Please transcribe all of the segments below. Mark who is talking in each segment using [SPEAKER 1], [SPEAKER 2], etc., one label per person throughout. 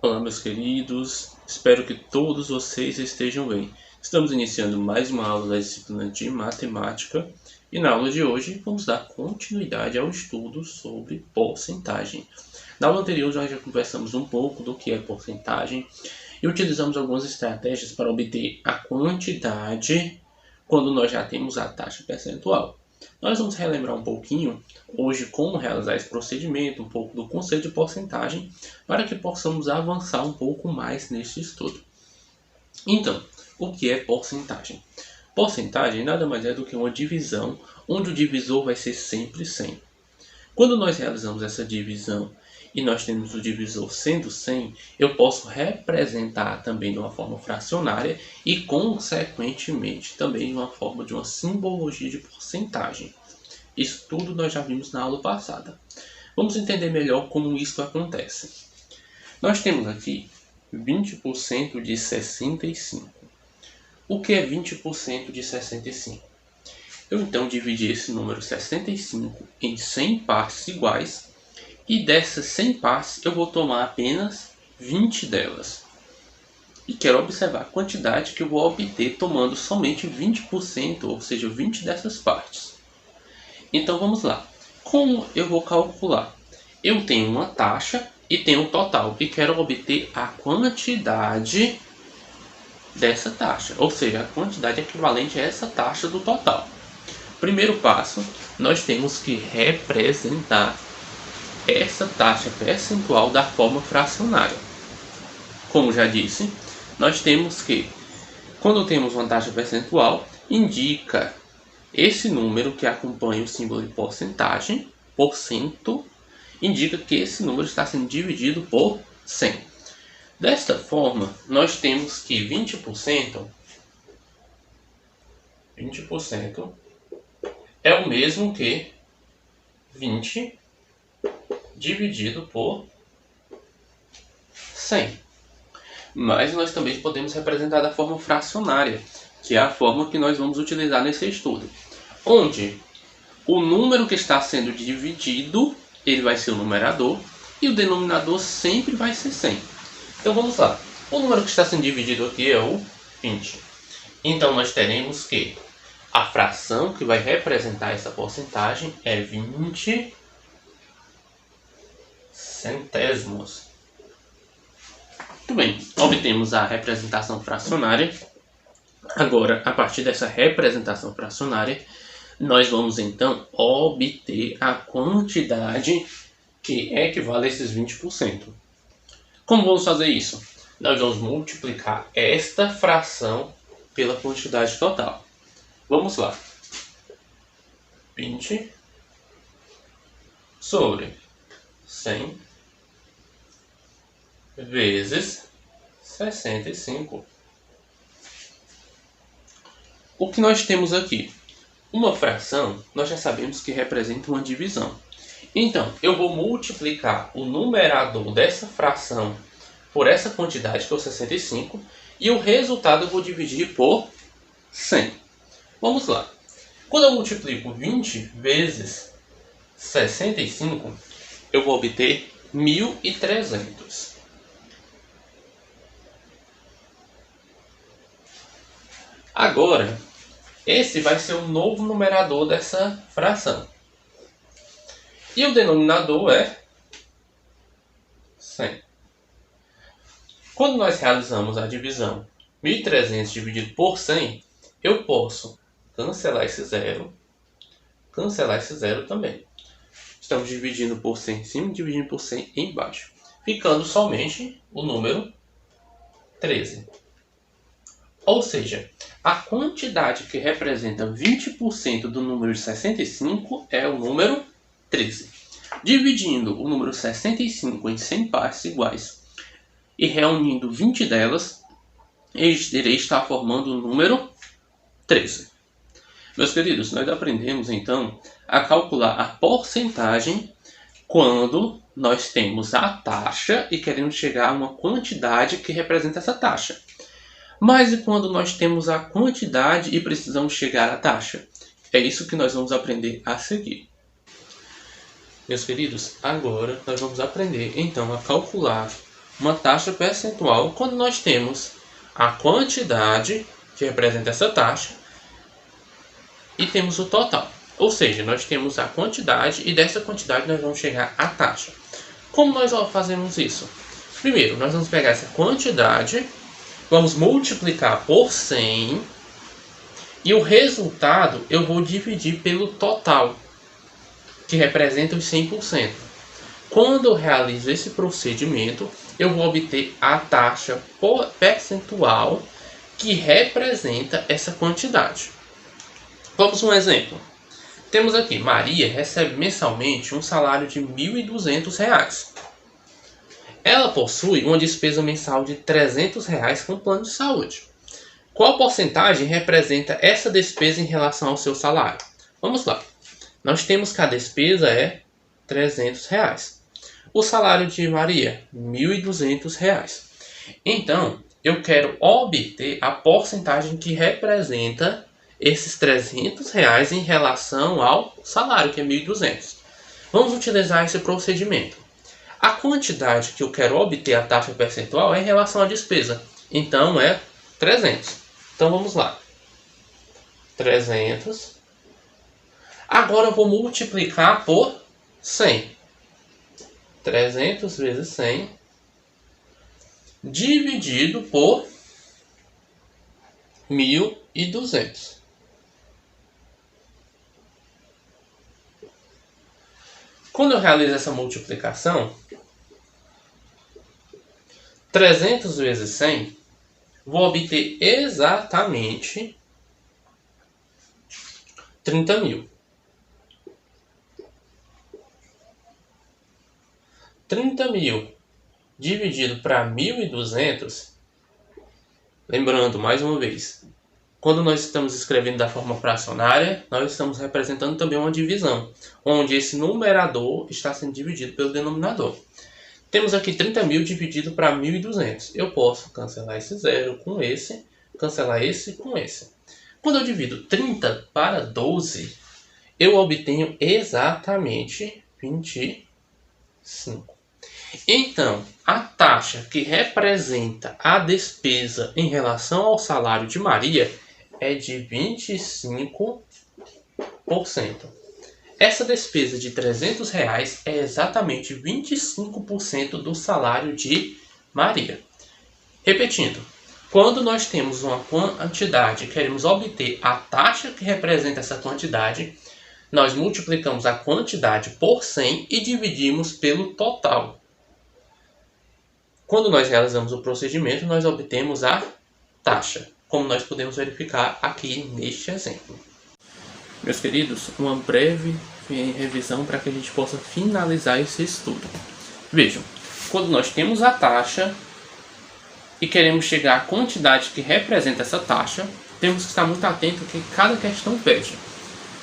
[SPEAKER 1] Olá, meus queridos, espero que todos vocês estejam bem. Estamos iniciando mais uma aula da disciplina de matemática e na aula de hoje vamos dar continuidade ao estudo sobre porcentagem. Na aula anterior nós já conversamos um pouco do que é porcentagem e utilizamos algumas estratégias para obter a quantidade quando nós já temos a taxa percentual. Nós vamos relembrar um pouquinho hoje como realizar esse procedimento, um pouco do conceito de porcentagem, para que possamos avançar um pouco mais neste estudo. Então, o que é porcentagem? Porcentagem nada mais é do que uma divisão, onde o divisor vai ser sempre 100. Quando nós realizamos essa divisão e nós temos o divisor sendo 100, eu posso representar também de uma forma fracionária e, consequentemente, também de uma forma de uma simbologia de porcentagem. Isso tudo nós já vimos na aula passada. Vamos entender melhor como isso acontece. Nós temos aqui 20% de 65. O que é 20% de 65? Eu então dividi esse número 65 em 100 partes iguais e dessas 100 partes eu vou tomar apenas 20 delas. E quero observar a quantidade que eu vou obter tomando somente 20%, ou seja, 20 dessas partes. Então vamos lá. Como eu vou calcular? Eu tenho uma taxa e tenho um total e quero obter a quantidade dessa taxa, ou seja, a quantidade equivalente a essa taxa do total. Primeiro passo, nós temos que representar essa taxa percentual da forma fracionária. Como já disse, nós temos que, quando temos uma taxa percentual, indica esse número que acompanha o símbolo de porcentagem, por cento, indica que esse número está sendo dividido por 100. Desta forma, nós temos que 20% é o mesmo que 20 dividido por 100. Mas nós também podemos representar da forma fracionária, que é a forma que nós vamos utilizar nesse estudo. Onde o número que está sendo dividido, ele vai ser o numerador, e o denominador sempre vai ser 100. Então vamos lá. O número que está sendo dividido aqui é o 20. Então nós teremos que a fração que vai representar essa porcentagem é 20 centésimos. Muito bem, obtemos a representação fracionária. Agora, a partir dessa representação fracionária, nós vamos então obter a quantidade que equivale a esses 20%. Como vamos fazer isso? Nós vamos multiplicar esta fração pela quantidade total. Vamos lá. 20 sobre 100 vezes 65. O que nós temos aqui? Uma fração, nós já sabemos que representa uma divisão. Então, eu vou multiplicar o numerador dessa fração por essa quantidade, que é o 65, e o resultado eu vou dividir por 100. Vamos lá. Quando eu multiplico 20 vezes 65, eu vou obter 1.300. Agora, esse vai ser o novo numerador dessa fração. E o denominador é 100. Quando nós realizamos a divisão 1.300 dividido por 100, eu posso cancelar esse zero também. Estamos dividindo por 100 em cima e dividindo por 100 embaixo, ficando somente o número 13. Ou seja, a quantidade que representa 20% do número de 65 é o número 13. Dividindo o número 65 em 100 partes iguais e reunindo 20 delas, eu irei estar formando o número 13. Meus queridos, nós aprendemos então a calcular a porcentagem quando nós temos a taxa e queremos chegar a uma quantidade que representa essa taxa. Mas e quando nós temos a quantidade e precisamos chegar à taxa? É isso que nós vamos aprender a seguir. Meus queridos, agora nós vamos aprender então a calcular uma taxa percentual quando nós temos a quantidade que representa essa taxa e temos o total. Ou seja, nós temos a quantidade e dessa quantidade nós vamos chegar à taxa. Como nós fazemos isso? Primeiro, nós vamos pegar essa quantidade, vamos multiplicar por 100 e o resultado eu vou dividir pelo total, que representa os 100%. Quando eu realizo esse procedimento, eu vou obter a taxa percentual que representa essa quantidade. Vamos um exemplo. Temos aqui, Maria recebe mensalmente um salário de R$ 1.200. Ela possui uma despesa mensal de R$ 300 com plano de saúde. Qual porcentagem representa essa despesa em relação ao seu salário? Vamos lá. Nós temos que a despesa é R$ 300. O salário de Maria, R$ 1.200. Então, eu quero obter a porcentagem que representa esses R$ 300 em relação ao salário, que é 1.200. Vamos utilizar esse procedimento. A quantidade que eu quero obter a taxa percentual é em relação à despesa. Então, é 300. Então, vamos lá. 300. Agora, eu vou multiplicar por 100. 300 vezes 100 dividido por 1.200. Quando eu realizo essa multiplicação, 300 vezes 100, vou obter exatamente 30.000. 30.000 dividido para 1.200, lembrando mais uma vez, quando nós estamos escrevendo da forma fracionária, nós estamos representando também uma divisão, onde esse numerador está sendo dividido pelo denominador. Temos aqui 30.000 dividido para 1.200. Eu posso cancelar esse zero com esse, cancelar esse com esse. Quando eu divido 30 para 12, eu obtenho exatamente 25. Então, a taxa que representa a despesa em relação ao salário de Maria é de 25%. Essa despesa de R$ 300 é exatamente 25% do salário de Maria. Repetindo, quando nós temos uma quantidade e queremos obter a taxa que representa essa quantidade, nós multiplicamos a quantidade por 100 e dividimos pelo total. Quando nós realizamos o procedimento, nós obtemos a taxa, como nós podemos verificar aqui neste exemplo. Meus queridos, uma breve revisão para que a gente possa finalizar esse estudo. Vejam, quando nós temos a taxa e queremos chegar à quantidade que representa essa taxa, temos que estar muito atento ao que cada questão pede.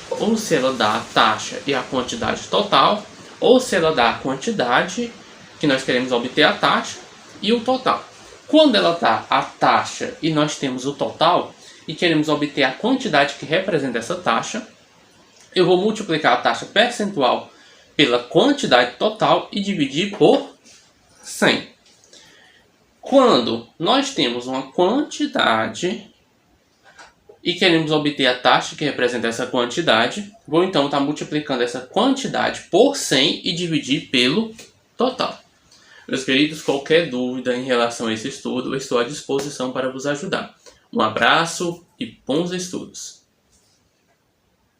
[SPEAKER 1] Ou se ela dá a taxa e a quantidade total, ou se ela dá a quantidade que nós queremos obter a taxa e o total. Quando ela dá a taxa e nós temos o total e queremos obter a quantidade que representa essa taxa, eu vou multiplicar a taxa percentual pela quantidade total e dividir por 100. Quando nós temos uma quantidade e queremos obter a taxa que representa essa quantidade, vou então estar multiplicando essa quantidade por 100 e dividir pelo total. Meus queridos, qualquer dúvida em relação a esse estudo, eu estou à disposição para vos ajudar. Um abraço e bons estudos!